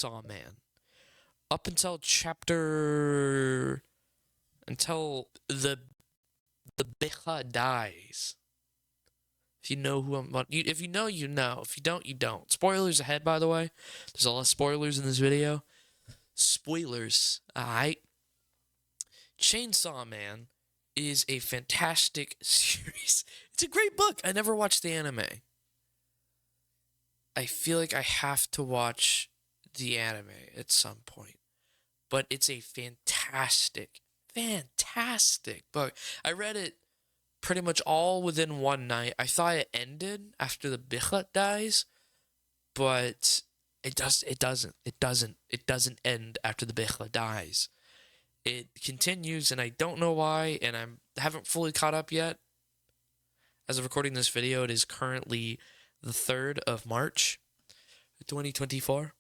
Chainsaw Man up until chapter until the Bicha dies. If you know who I'm, if you know, you know. If you don't, you don't. Spoilers ahead, by the way. There's a lot of spoilers in this video. Spoilers. Alright. Chainsaw Man is a fantastic series. It's a great book. I never watched the anime. I feel like I have to watch the anime at some point. But it's a fantastic, fantastic book. I read it pretty much all within one night. I thought it ended after the Bicha dies, but it doesn't end after the Bicha dies. It continues, and I don't know why, and I haven't fully caught up yet. As of recording this video, it is currently the 3rd of March, 2024.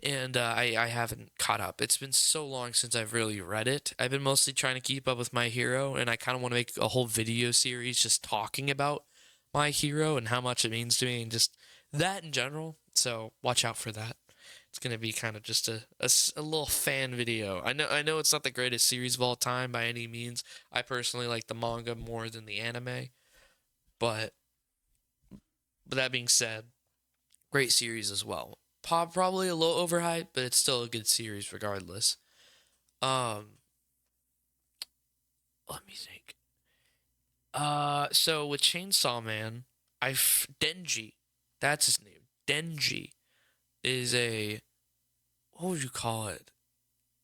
And I haven't caught up. It's been so long since I've really read it. I've been mostly trying to keep up with My Hero, and I kind of want to make a whole video series just talking about My Hero and how much it means to me and just that in general. So watch out for that. It's going to be kind of just a little fan video. I know it's not the greatest series of all time by any means. I personally like the manga more than the anime. But that being said, great series as well. Probably a little overhyped, but it's still a good series regardless. Let me think. So with Chainsaw Man, Denji, that's his name. Denji is what would you call it?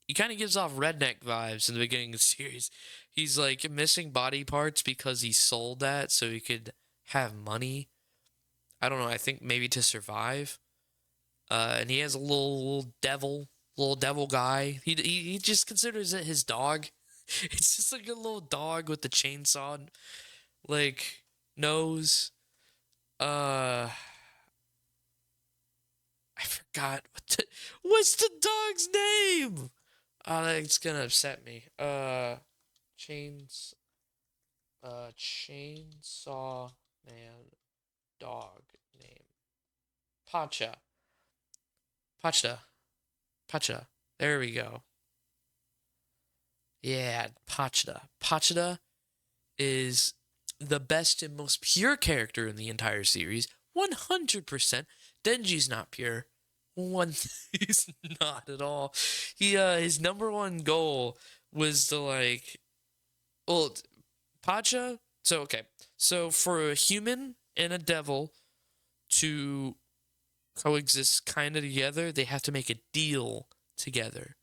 He kind of gives off redneck vibes in the beginning of the series. He's like missing body parts because he sold that so he could have money. I don't know. I think maybe to survive. And he has a little devil guy. He just considers it his dog. It's just like a little dog with the chainsaw, like, nose. I forgot what's the dog's name. It's gonna upset me. Chainsaw Man dog name. Pacha. Pacha. There we go. Yeah, Pacha is the best and most pure character in the entire series. 100%. Denji's not pure. He's not at all. His number one goal was to Pacha. So for a human and a devil to coexist kind of together, they have to make a deal together.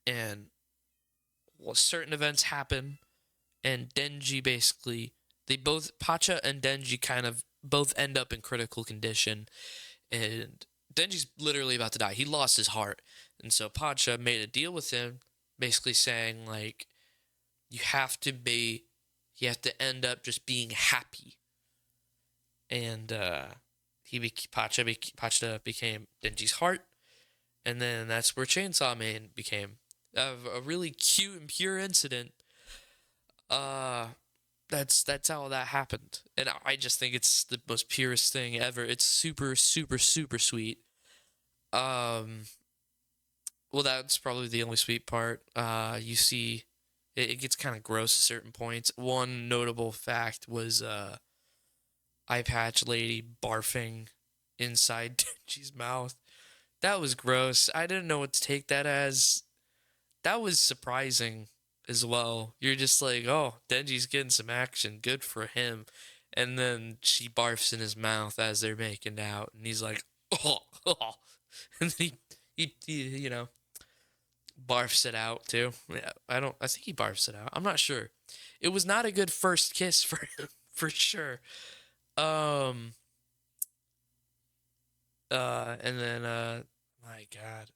And certain events happen, and Denji basically, Pacha and Denji kind of both end up in critical condition, and Denji's literally about to die. He lost his heart, and so Pacha made a deal with him, basically saying, like, you have to end up just being happy. And Pacha became Denji's heart, and then that's where Chainsaw Man became a really cute and pure incident. That's how that happened, and I just think it's the most purest thing ever. It's super super super sweet. Well, that's probably the only sweet part. You see, it gets kind of gross at certain points. One notable fact was eye patch lady barfing inside Denji's mouth. That was gross. I didn't know what to take that as. That was surprising as well. You're just like, oh, Denji's getting some action. Good for him. And then she barfs in his mouth as they're making out. And he's like, oh. And then he barfs it out too. Yeah, I think he barfs it out. I'm not sure. It was not a good first kiss for him, for sure. And then, my God.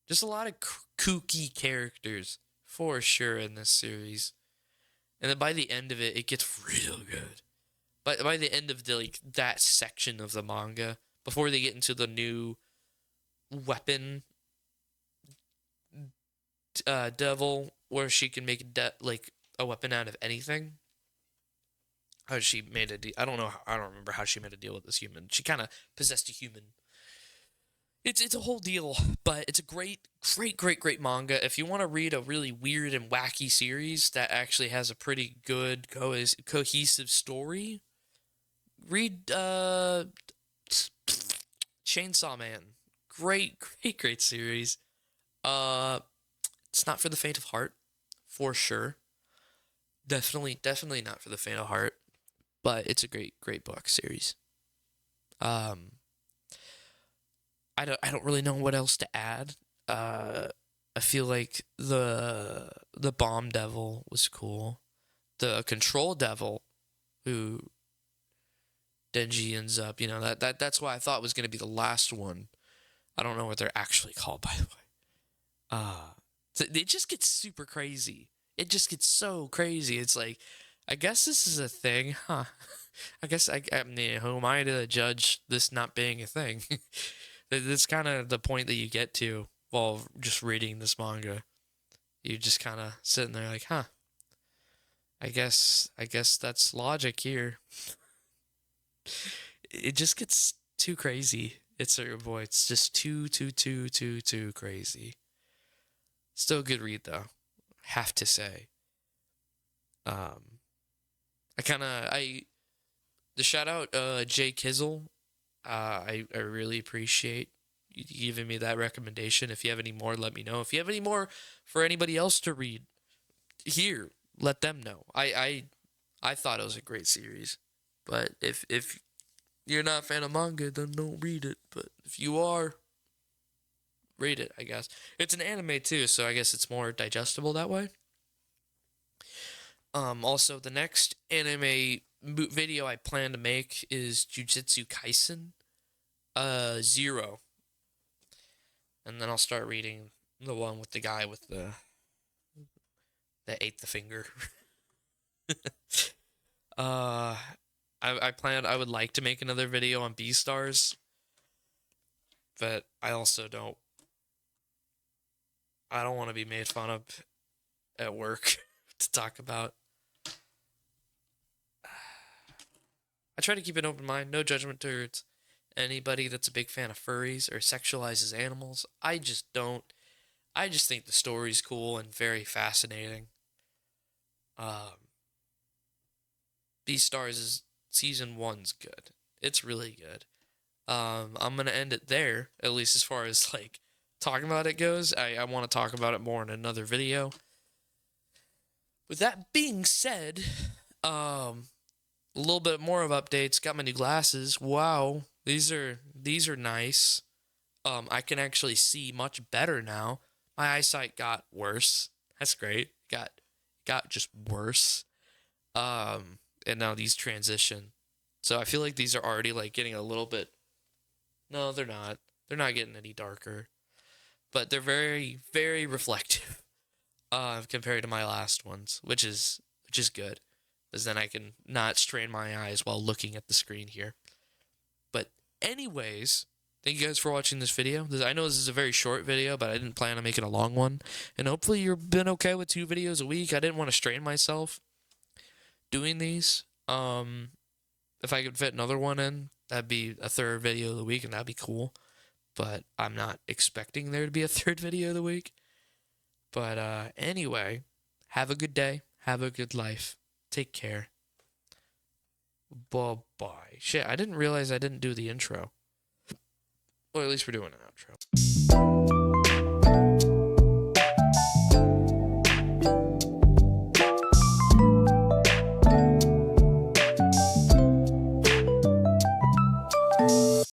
Just a lot of kooky characters, for sure, in this series. And then by the end of it, it gets real good. But by the end of that section of the manga, before they get into the new weapon devil, where she can make a weapon out of anything, how she made a deal. I don't know. I don't remember how she made a deal with this human. She kind of possessed a human. It's a whole deal, but it's a great manga. If you want to read a really weird and wacky series that actually has a pretty good cohesive story, read Chainsaw Man. Great series. Uh, it's not for the faint of heart, for sure. Definitely not for the faint of heart, but it's a great book series. Um, I don't really know what else to add. I feel like the Bomb Devil was cool. The Control Devil, who Denji ends up, that's why I thought was gonna be the last one. I don't know what they're actually called, by the way. It just gets super crazy. It just gets so crazy. It's like, I guess this is a thing, huh? I mean, who am I to judge this not being a thing? That's kind of the point that you get to while just reading this manga. You just kind of sitting there like, huh? I guess that's logic here. It just gets too crazy. It's boy, it's just too crazy. Still a good read though, have to say. Um, I the shout out Jay Kizzle. I really appreciate you giving me that recommendation. If you have any more, let me know. If you have any more for anybody else to read, here, let them know. I thought it was a great series, but if you're not a fan of manga, then don't read it. But if you are, read it. I guess it's an anime too, so I guess it's more digestible that way. Also, the next anime video I plan to make is Jujutsu Kaisen, 0, and then I'll start reading the one with the guy with the that ate the finger. uh, I would like to make another video on Beastars, but I don't want to be made fun of at work to talk about. I try to keep an open mind, no judgment towards anybody that's a big fan of furries or sexualizes animals. I just don't. I just think the story's cool and very fascinating. Um, Beastars season 1's good. It's really good. I'm gonna end it there, at least as far as like talking about it goes. I want to talk about it more in another video. With that being said, a little bit more of updates. Got my new glasses. Wow, these are nice. I can actually see much better now. My eyesight got worse. That's great. Got just worse. And now these transition. So I feel like these are already like getting a little bit. No, they're not. They're not getting any darker, but they're very reflective. Compared to my last ones, which is good, because then I can not strain my eyes while looking at the screen here. But anyways, thank you guys for watching this video. I know this is a very short video, but I didn't plan on making a long one. And hopefully you've been okay with 2 videos a week. I didn't want to strain myself doing these. If I could fit another one in, that'd be a 3rd video of the week, and that'd be cool. But I'm not expecting there to be a 3rd video of the week. But anyway, have a good day. Have a good life. Take care. Bye-bye. Shit, I didn't realize I didn't do the intro. Or at least we're doing an outro.